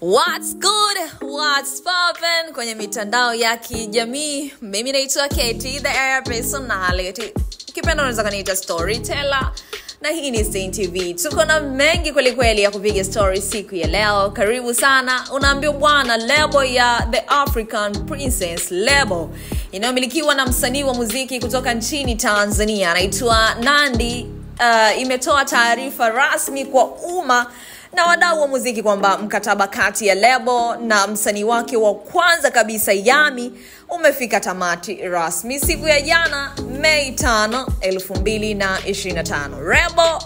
What's good? What's poppin' kwenye mitandao ya kijamii? Mimi naitwa Katie, the air personality. Kipenda unaweza kuniita storyteller. Na hii ni Saint TV. Tuko na mengi kweli ya kupiga story siku ya leo. Karibu sana. Unaambiwa bwana, lebo ya The African Princess Label inayomilikiwa na msanii wa muziki kutoka nchini Tanzania anaitwa Nandy imetoa taarifa rasmi kwa umma na wadau wa muziki kwamba mkataba kati ya lebo na msanii wake wa kwanza kabisa Yami umefika tamati rasmi siku ya jana Mei 5, 2025. Lebo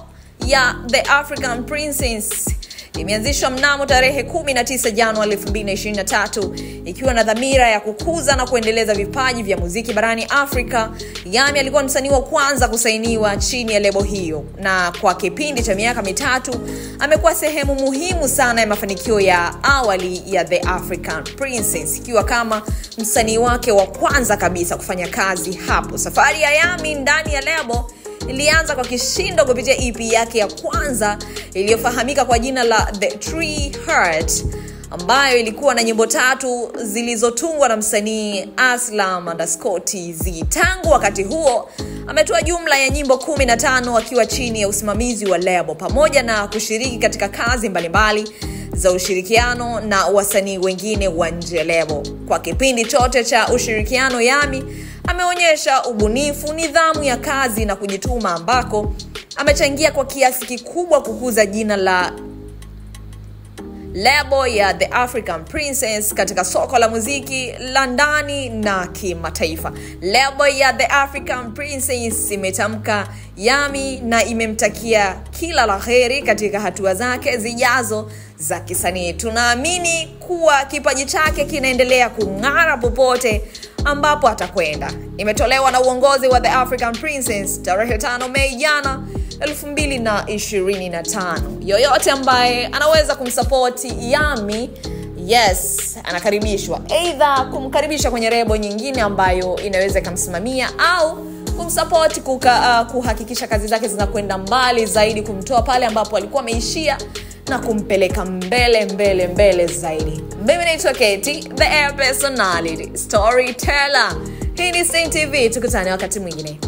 ya The African Princess imeanzishwa mnamo tarehe 19 Januari 2023 ikiwa na dhamira ya kukuza na kuendeleza vipaji vya muziki barani Afrika. Yami alikuwa msanii wa kwanza kusainiwa chini ya lebo hiyo, na kwa kipindi cha miaka mitatu amekuwa sehemu muhimu sana ya mafanikio ya awali ya The African Princess, ikiwa kama msanii wake wa kwanza kabisa kufanya kazi hapo. Safari ya Yami ndani ya lebo ilianza kwa kishindo kupitia EP yake ya kwanza iliyofahamika kwa jina la The Tree Heart, ambayo ilikuwa na nyimbo 3 zilizotungwa na msanii Aslam_TZ. Tangu wakati huo ametoa jumla ya nyimbo 15 akiwa chini ya usimamizi wa lebo, pamoja na kushiriki katika kazi mbalimbali za ushirikiano na wasanii wengine wa nje ya lebo. Kwa kipindi chote cha ushirikiano, Yami ameonyesha ubunifu, nidhamu ya kazi na kujituma, ambako amechangia kwa kiasi kikubwa kukuza jina la lebo ya The African Princess katika soko la muziki la ndani na kimataifa. Lebo ya The African Princess imetamka Yami na imemtakia kila la heri katika hatua zake zijazo za kisanii. Tunaamini kuwa kipaji chake kinaendelea kung'ara popote ambapo atakwenda. Imetolewa na uongozi wa The African Princess tarehe 5 Mei jana 2025. Yoyote ambaye anaweza kumsupport Yami, yes, anakaribishwa. Either kumkaribisha kwenye lebo nyingine ambayo inaweza kumsimamia, au kumsupport kuhakikisha kazi zake zinakwenda mbali zaidi, kumtoa pale ambapo alikuwa ameishia na kumpeleka mbele zaidi. Mimi naitwa Katie, the air personality, storyteller. Hii ni Saint TV, tukutane wakati mwingine.